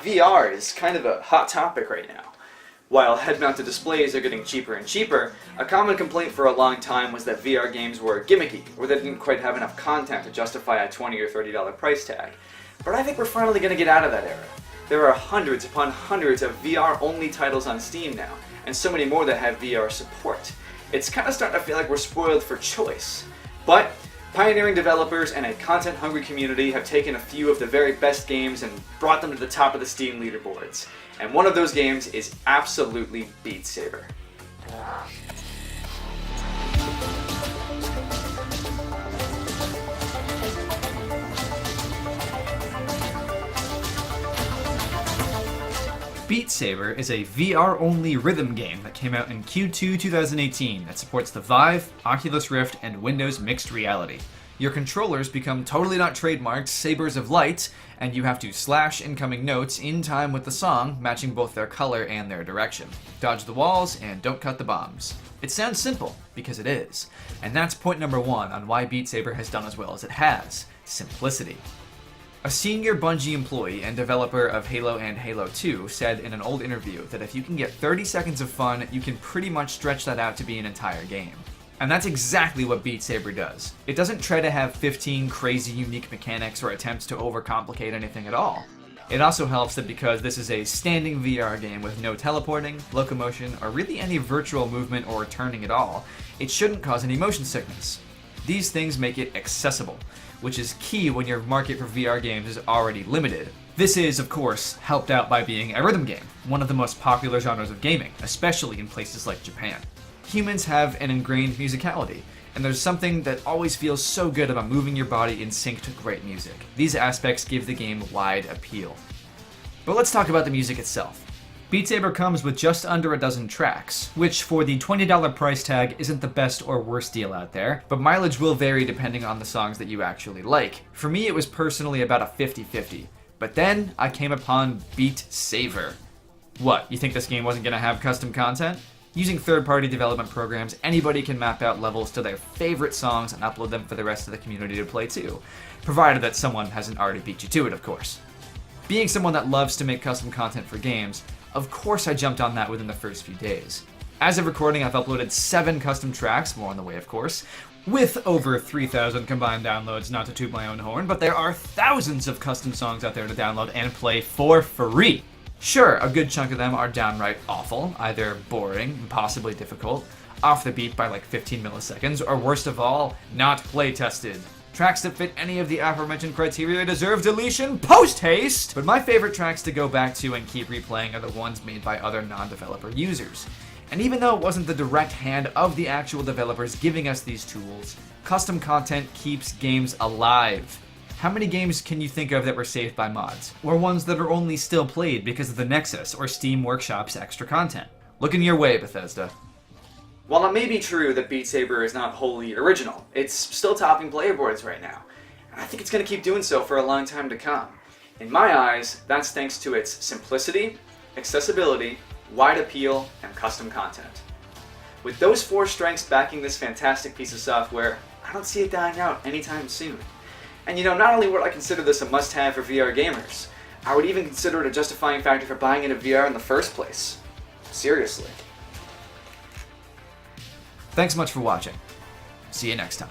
VR is kind of a hot topic right now. While head-mounted displays are getting cheaper and cheaper, a common complaint for a long time was that VR games were gimmicky, or they didn't quite have enough content to justify a $20 or $30 price tag. But I think we're finally going to get out of that era. There are hundreds upon hundreds of VR-only titles on Steam now, and so many more that have VR support. It's kind of starting to feel like we're spoiled for choice. But pioneering developers and a content-hungry community have taken a few of the very best games and brought them to the top of the Steam leaderboards. And one of those games is absolutely Beat Saber. Beat Saber is a VR-only rhythm game that came out in Q2 2018 that supports the Vive, Oculus Rift, and Windows Mixed Reality. Your controllers become totally not trademarked sabers of light, and you have to slash incoming notes in time with the song, matching both their color and their direction. Dodge the walls, and don't cut the bombs. It sounds simple, because it is. And that's point number one on why Beat Saber has done as well as it has: simplicity. A senior Bungie employee and developer of Halo and Halo 2 said in an old interview that if you can get 30 seconds of fun, you can pretty much stretch that out to be an entire game. And that's exactly what Beat Saber does. It doesn't try to have 15 crazy unique mechanics or attempts to overcomplicate anything at all. It also helps that because this is a standing VR game with no teleporting, locomotion, or really any virtual movement or turning at all, it shouldn't cause any motion sickness. These things make it accessible, which is key when your market for VR games is already limited. This is, of course, helped out by being a rhythm game, one of the most popular genres of gaming, especially in places like Japan. Humans have an ingrained musicality, and there's something that always feels so good about moving your body in sync to great music. These aspects give the game wide appeal. But let's talk about the music itself. Beat Saber comes with just under a dozen tracks, which for the $20 price tag isn't the best or worst deal out there, but mileage will vary depending on the songs that you actually like. For me, it was personally about a 50-50. But then I came upon Beat Saber. What, you think this game wasn't gonna have custom content? Using third-party development programs, anybody can map out levels to their favorite songs and upload them for the rest of the community to play too, provided that someone hasn't already beat you to it, of course. Being someone that loves to make custom content for games, of course I jumped on that within the first few days. As of recording, I've uploaded 7 custom tracks, more on the way of course, with over 3,000 combined downloads, not to toot my own horn, but there are thousands of custom songs out there to download and play for free. Sure, a good chunk of them are downright awful, either boring, impossibly difficult, off the beat by like 15 milliseconds, or worst of all, not play-tested. Tracks that fit any of the aforementioned criteria deserve deletion post-haste! But my favorite tracks to go back to and keep replaying are the ones made by other non-developer users. And even though it wasn't the direct hand of the actual developers giving us these tools, custom content keeps games alive. How many games can you think of that were saved by mods? Or ones that are only still played because of the Nexus or Steam Workshop's extra content? Looking your way, Bethesda. While it may be true that Beat Saber is not wholly original, it's still topping player boards right now. And I think it's going to keep doing so for a long time to come. In my eyes, that's thanks to its simplicity, accessibility, wide appeal, and custom content. With those 4 strengths backing this fantastic piece of software, I don't see it dying out anytime soon. And you know, not only would I consider this a must-have for VR gamers, I would even consider it a justifying factor for buying into VR in the first place. Seriously. Thanks much for watching. See you next time.